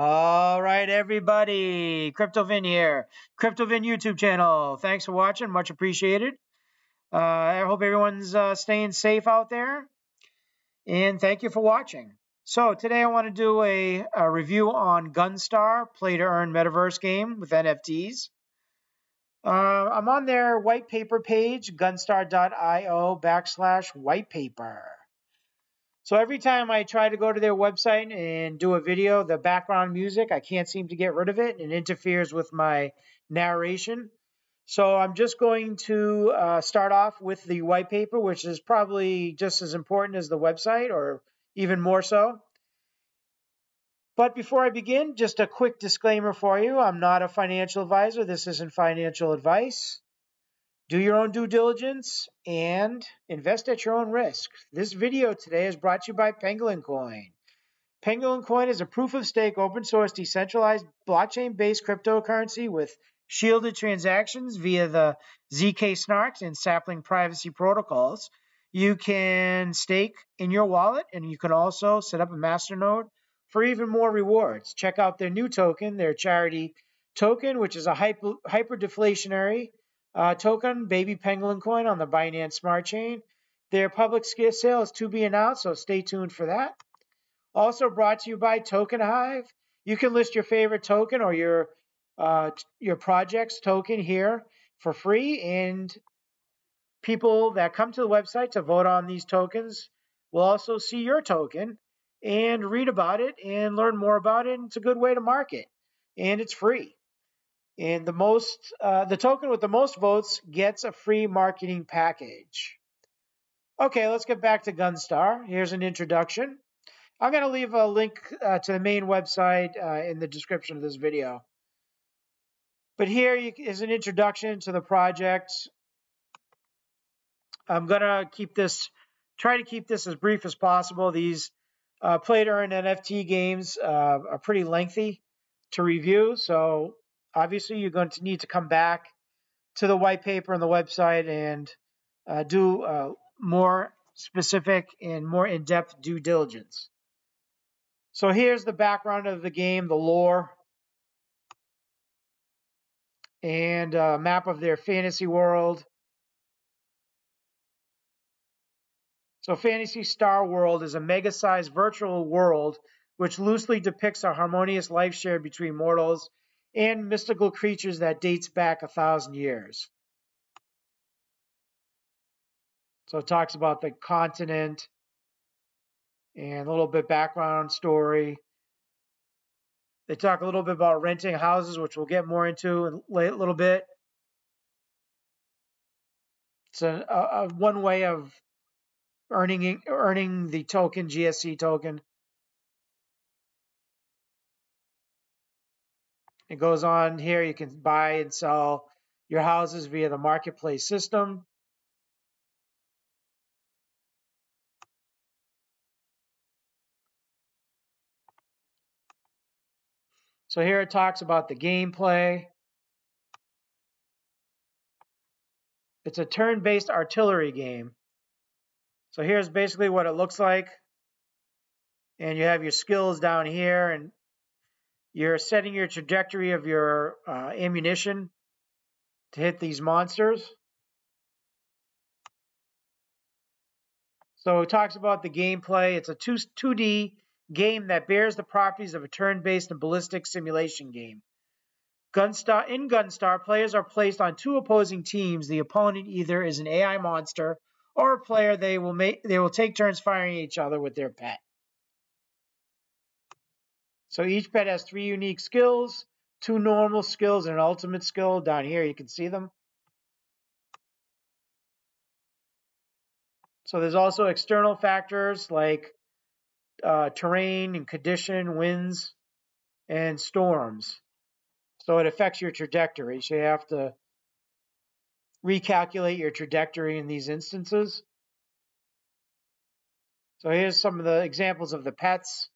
All right, everybody. CryptoVin here. CryptoVin YouTube channel. Thanks for watching. Much appreciated. I hope everyone's staying safe out there. And thank you for watching. So today I want to do a review on Gunstar, play-to-earn metaverse game with NFTs. I'm on their white paper page, gunstar.io/whitepaper. So every time I try to go to their website and do a video, the background music, I can't seem to get rid of it. It interferes with my narration. So I'm just going to start off with the white paper, which is probably just as important as the website or even more so. But before I begin, just a quick disclaimer for you. I'm not a financial advisor. This isn't financial advice. Do your own due diligence and invest at your own risk. This video today is brought to you by Penguin Coin. Penguin Coin is a proof-of-stake, open-source, decentralized, blockchain-based cryptocurrency with shielded transactions via the ZK snarks and sapling privacy protocols. You can stake in your wallet, and you can also set up a masternode for even more rewards. Check out their new token, their charity token, which is a hyper-deflationary token, Baby Penguin Coin, on the Binance Smart Chain. Their public sale is to be announced, so stay tuned for that. Also brought to you by Token Hive. You can list your favorite token or your project's token here for free, and people that come to the website to vote on these tokens will also see your token and read about it and learn more about it. And it's a good way to market, and it's free. And the token with the most votes gets a free marketing package. Okay, let's get back to Gunstar. Here's an introduction. I'm going to leave a link to the main website in the description of this video. But here is an introduction to the project. I'm going to try to keep this as brief as possible. These play-to-earn NFT games are pretty lengthy to review, so obviously you're going to need to come back to the white paper and the website and do more specific and more in-depth due diligence. So here's the background of the game, the lore, and a map of their fantasy world. So Fantasy Star World is a mega-sized virtual world which loosely depicts a harmonious life shared between mortals and mystical creatures that dates back 1,000 years. So it talks about the continent and a little bit background story. They talk a little bit about renting houses, which we'll get more into in a little bit. It's one way of earning the token, GSC token. It goes on here. You can buy and sell your houses via the marketplace system. So here it talks about the gameplay. It's a turn-based artillery game. So here's basically what it looks like. And you have your skills down here, and you're setting your trajectory of your ammunition to hit these monsters. So it talks about the gameplay. It's a 2D game that bears the properties of a turn-based and ballistic simulation game. In Gunstar, players are placed on two opposing teams. The opponent either is an AI monster or a player. They will take turns firing at each other with their pet. So each pet has 3 unique skills, 2 normal skills, and an ultimate skill. Down here, you can see them. So there's also external factors like terrain and condition, winds, and storms. So it affects your trajectory. So you have to recalculate your trajectory in these instances. So here's some of the examples of the pets.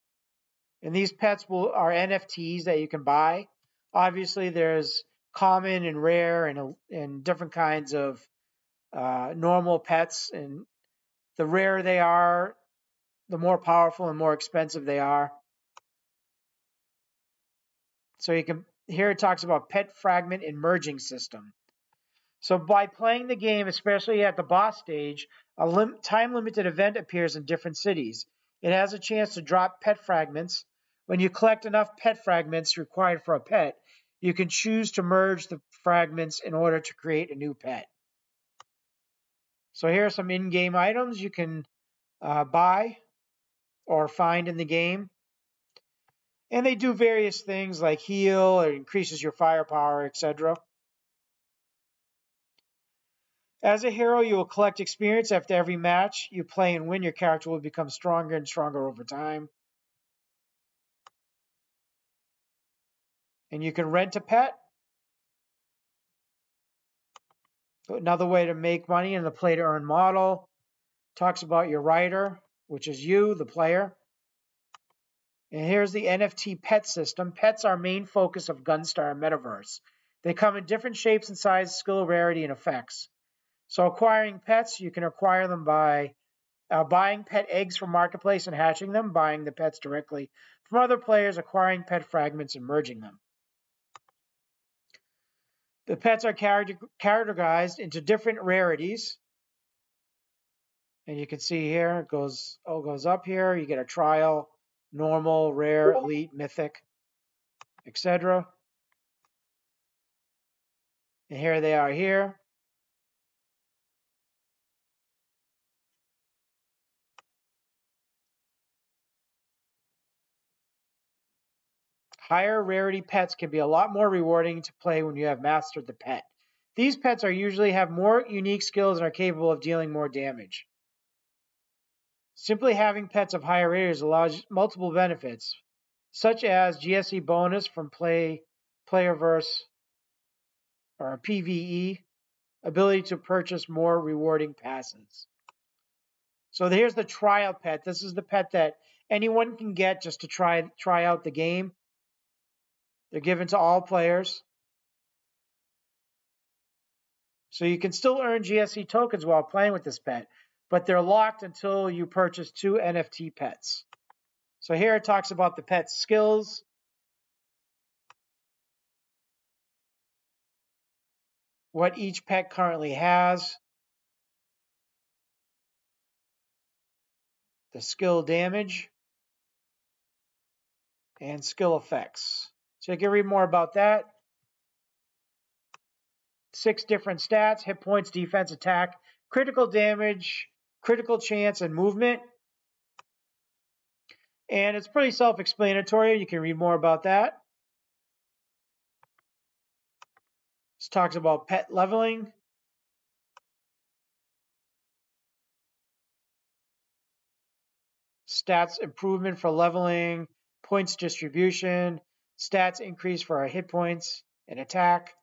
And these pets are NFTs that you can buy. Obviously, there's common and rare and different kinds of normal pets. And the rarer they are, the more powerful and more expensive they are. So you can, here it talks about pet fragment and merging system. So by playing the game, especially at the boss stage, a time-limited event appears in different cities. It has a chance to drop pet fragments. When you collect enough pet fragments required for a pet, you can choose to merge the fragments in order to create a new pet. So here are some in-game items you can buy or find in the game. And they do various things like heal, it increases your firepower, etc. As a hero, you will collect experience after every match you play and win. Your character will become stronger and stronger over time. And you can rent a pet. Another way to make money in the play to earn model. Talks about your rider, which is you, the player. And here's the NFT Pet System. Pets are main focus of Gunstar and Metaverse. They come in different shapes and sizes, skill, rarity, and effects. So acquiring pets, you can acquire them by buying pet eggs from Marketplace and hatching them, buying the pets directly from other players, acquiring pet fragments, and merging them. The pets are categorized into different rarities. And you can see here, it goes up here. You get a trial, normal, rare, elite, mythic, etc. And here they are here. Higher rarity pets can be a lot more rewarding to play when you have mastered the pet. These pets are usually have more unique skills and are capable of dealing more damage. Simply having pets of higher rarities allows multiple benefits, such as GSE bonus from Playerverse or PVE, ability to purchase more rewarding passes. So here's the trial pet. This is the pet that anyone can get just to try out the game. They're given to all players. So you can still earn GSE tokens while playing with this pet, but they're locked until you purchase 2 NFT pets. So here it talks about the pet's skills. What each pet currently has. The skill damage. And skill effects. So you can read more about that. 6 different stats: hit points, defense, attack, critical damage, critical chance, and movement. And it's pretty self-explanatory. You can read more about that. This talks about pet leveling. Stats improvement for leveling, points distribution, stats increase for our hit points and attack.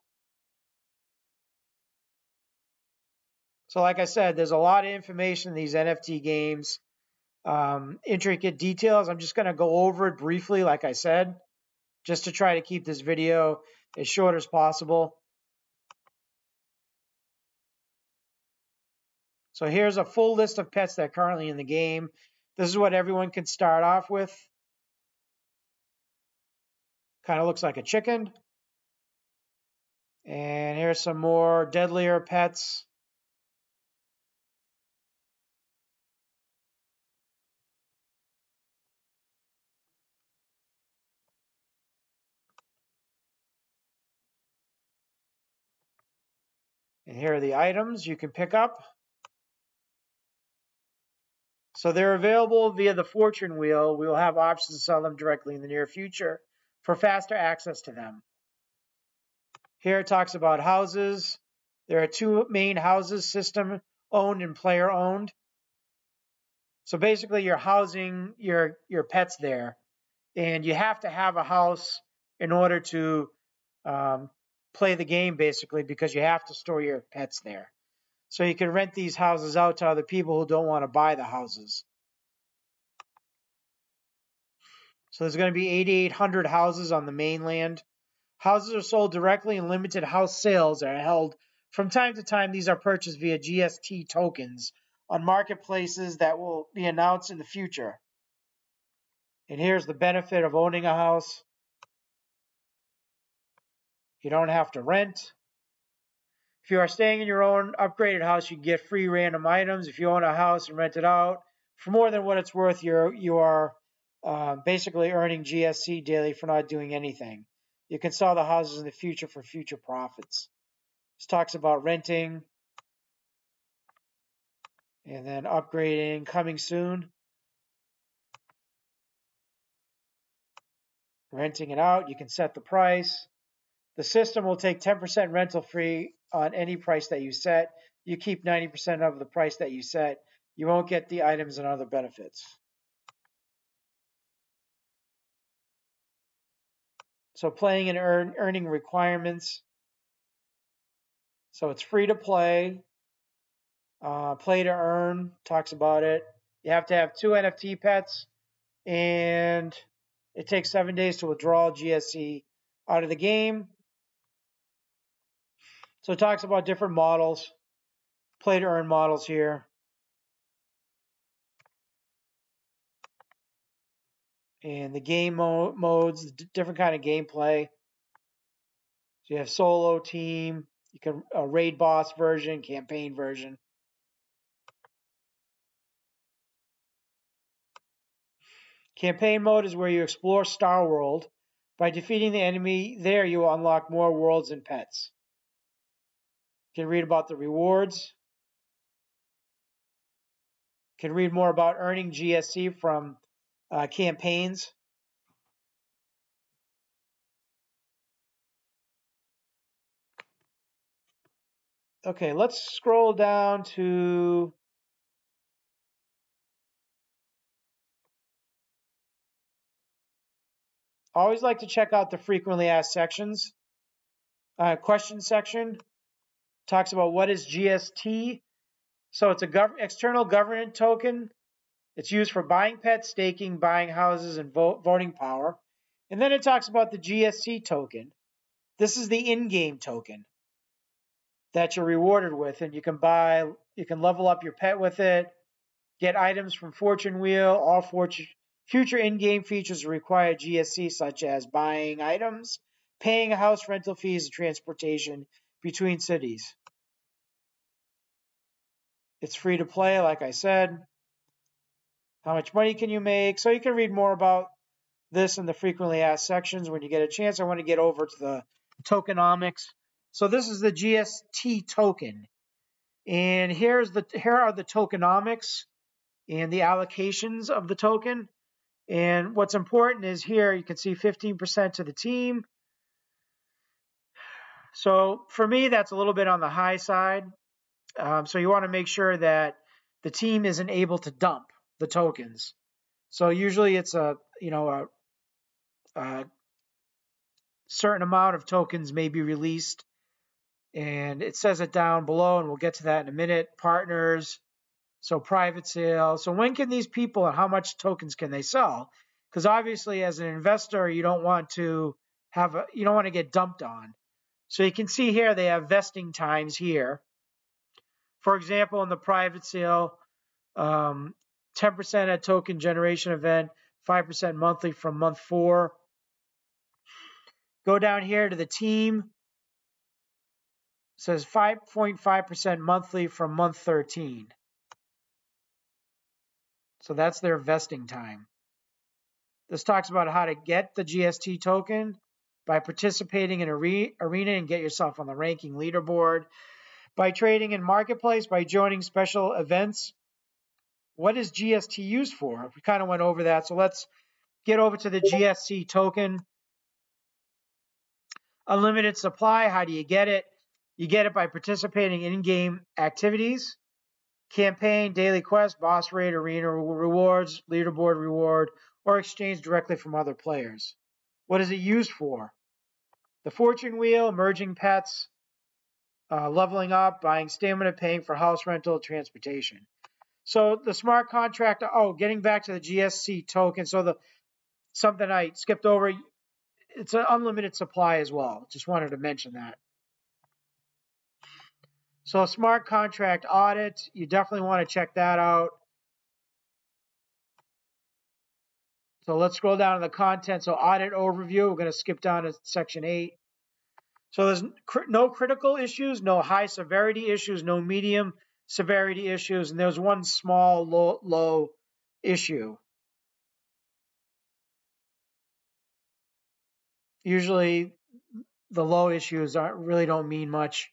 So like I said, there's a lot of information in these NFT games, intricate details. I'm just going to go over it briefly, like I said, just to try to keep this video as short as possible. So here's a full list of pets that are currently in the game. This is what everyone can start off with. Kind of looks like a chicken. And here's some more deadlier pets. And here are the items you can pick up. So they're available via the fortune wheel. We will have options to sell them directly in the near future for faster access to them. Here it talks about houses. There are 2 main houses: system owned and player owned. So basically you're housing your pets there, and you have to have a house in order to play the game, basically, because you have to store your pets there. So you can rent these houses out to other people who don't want to buy the houses. So there's going to be 8,800 houses on the mainland. Houses are sold directly, and limited house sales are held from time to time. These are purchased via GST tokens on marketplaces that will be announced in the future. And here's the benefit of owning a house. You don't have to rent. If you are staying in your own upgraded house, you can get free random items. If you own a house and rent it out for more than what it's worth, you are basically earning GSC daily for not doing anything. You can sell the houses in the future for future profits. This talks about renting and then upgrading coming soon. Renting it out, you can set the price. The system will take 10% rental free on any price that you set. You keep 90% of the price that you set. You won't get the items and other benefits. So playing and earning requirements. So it's free to play. Play to earn, talks about it. You have to have 2 NFT pets, and it takes 7 days to withdraw GSC out of the game. So it talks about different models, play to earn models here. And the game modes, different kind of gameplay. So you have solo, team, you can raid boss version, campaign version. Campaign mode is where you explore Star World. By defeating the enemy there, you will unlock more worlds and pets. You can read about the rewards. You can read more about earning GSC from campaigns. Okay, let's scroll down to I always like to check out the frequently asked sections. Question section talks about what is GST. So it's a external governance token. It's used for buying pets, staking, buying houses, and voting power. And then it talks about the GSC token. This is the in-game token that you're rewarded with, and you can level up your pet with it, get items from Fortune Wheel. All future in-game features require GSC, such as buying items, paying house rental fees, and transportation between cities. It's free to play, like I said. How much money can you make? So you can read more about this in the frequently asked sections when you get a chance. I want to get over to the tokenomics. So this is the GST token. And here are the tokenomics and the allocations of the token. And what's important is here you can see 15% to the team. So for me, that's a little bit on the high side. So you want to make sure that the team isn't able to dump the tokens. So usually it's a certain amount of tokens may be released, and it says it down below, and we'll get to that in a minute. Partners, so private sale. So when can these people and how much tokens can they sell? Because obviously, as an investor, you don't want to get dumped on. So you can see here they have vesting times here. For example, in the private sale, 10% at token generation event, 5% monthly from month 4. Go down here to the team. It says 5.5% monthly from month 13. So that's their vesting time. This talks about how to get the GST token by participating in arena and get yourself on the ranking leaderboard, by trading in marketplace, by joining special events. What is GST used for? We kind of went over that. So let's get over to the GSC token. Unlimited supply. How do you get it? You get it by participating in in-game activities. Campaign, daily quest, boss raid, arena rewards, leaderboard reward, or exchange directly from other players. What is it used for? The fortune wheel, merging pets, leveling up, buying stamina, paying for house rental, transportation. So the smart contract, getting back to the GSC token. So something I skipped over, it's an unlimited supply as well. Just wanted to mention that. So smart contract audit, you definitely want to check that out. So let's scroll down to the content. So audit overview, we're going to skip down to section 8. So there's no critical issues, no high severity issues, no medium severity issues, and there's one small low issue. Usually the low issues really don't mean much,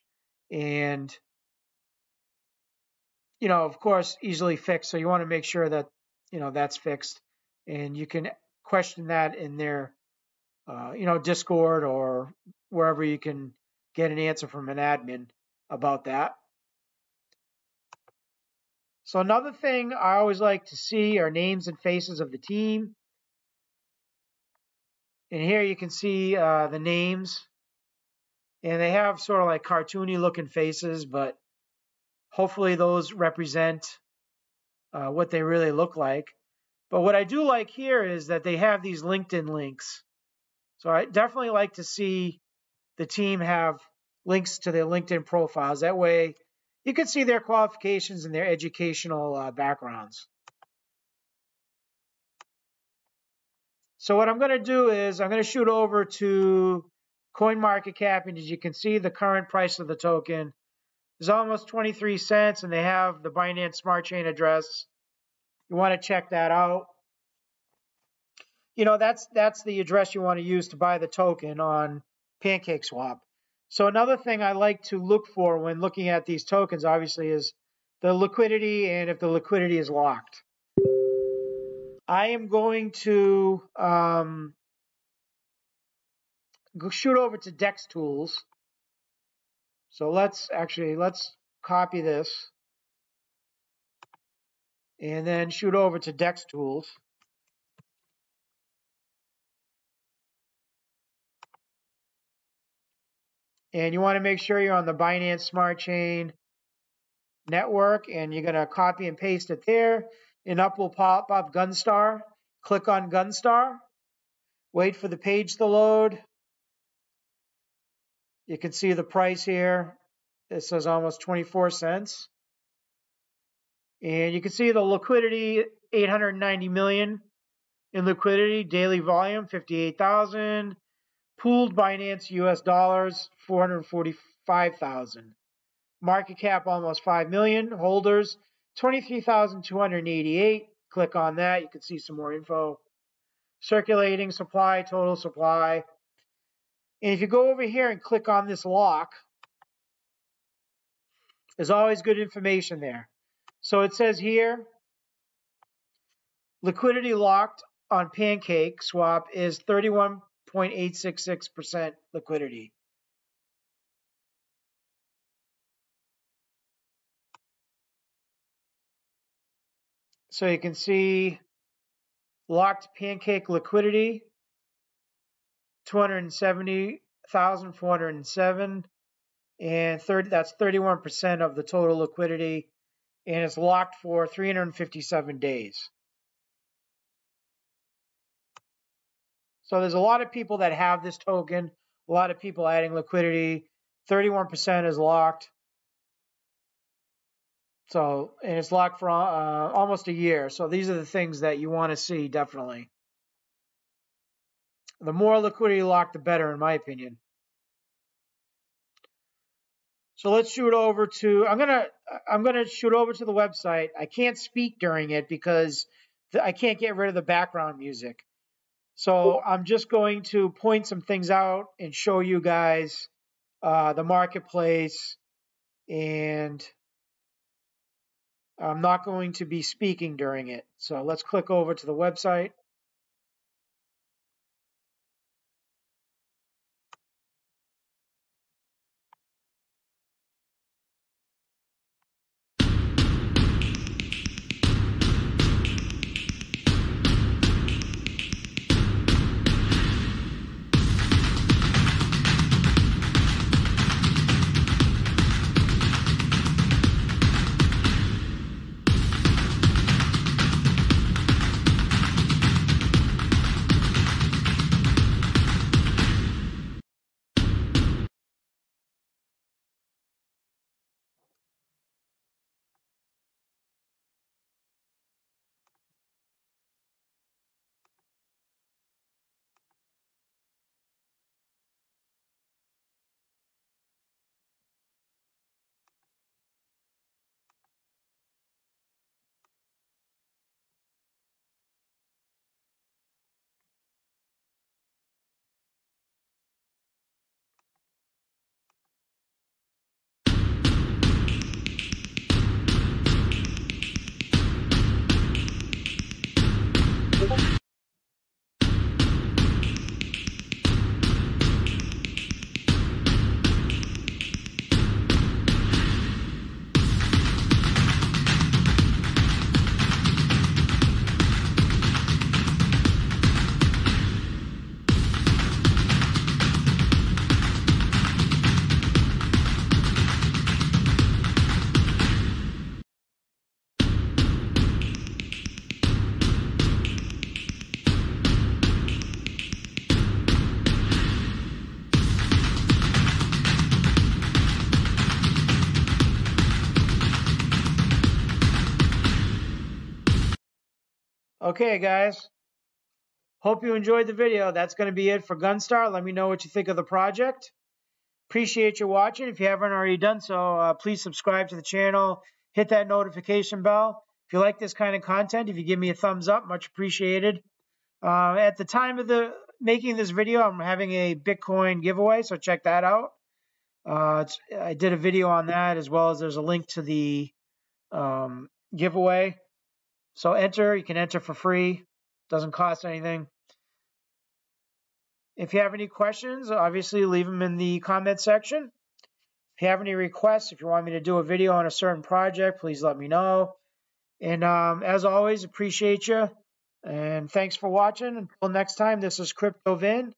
and of course, easily fixed. So you want to make sure that that's fixed, and you can question that in their Discord or wherever you can get an answer from an admin about that. So another thing I always like to see are names and faces of the team. And here you can see the names, and they have sort of like cartoony looking faces, but hopefully those represent what they really look like. But what I do like here is that they have these LinkedIn links. So I definitely like to see the team have links to their LinkedIn profiles. That way you can see their qualifications and their educational backgrounds. So what I'm going to do is I'm going to shoot over to CoinMarketCap, and as you can see, the current price of the token is almost 23 cents, and they have the Binance Smart Chain address. You want to check that out. That's the address you want to use to buy the token on PancakeSwap. So another thing I like to look for when looking at these tokens, obviously, is the liquidity and if the liquidity is locked. I am going to shoot over to Dex Tools. So let's copy this and then shoot over to Dex Tools. And you want to make sure you're on the Binance Smart Chain network, and you're going to copy and paste it there. And up will pop up Gunstar. Click on Gunstar. Wait for the page to load. You can see the price here. It says almost 24 cents. And you can see the liquidity, 890 million in liquidity. Daily volume, 58,000. Pooled Binance US dollars, 445,000. Market cap almost 5 million. Holders, 23,288. Click on that. You can see some more info. Circulating supply, total supply. And if you go over here and click on this lock, there's always good information there. So it says here, liquidity locked on PancakeSwap is 31.866% liquidity. So you can see locked Pancake liquidity, 270,407, and that's 31% of the total liquidity, and it's locked for 357 days. So there's a lot of people that have this token, a lot of people adding liquidity. 31% is locked. So, and it's locked for almost a year. So these are the things that you want to see, definitely. The more liquidity locked, the better, in my opinion. So let's shoot over to, I'm gonna shoot over to the website. I can't speak during it because I can't get rid of the background music. So I'm just going to point some things out and show you guys the marketplace, and I'm not going to be speaking during it. So let's click over to the website. Okay, guys. Hope you enjoyed the video. That's going to be it for Gunstar. Let me know what you think of the project. Appreciate you watching. If you haven't already done so, please subscribe to the channel. Hit that notification bell. If you like this kind of content, if you give me a thumbs up, much appreciated. At the time of the making this video, I'm having a Bitcoin giveaway, so check that out. I did a video on that, as well as there's a link to the giveaway. So enter. You can enter for free. Doesn't cost anything. If you have any questions, obviously leave them in the comment section. If you have any requests, if you want me to do a video on a certain project, please let me know. And as always, appreciate you. And thanks for watching. Until next time, this is Crypto Vin.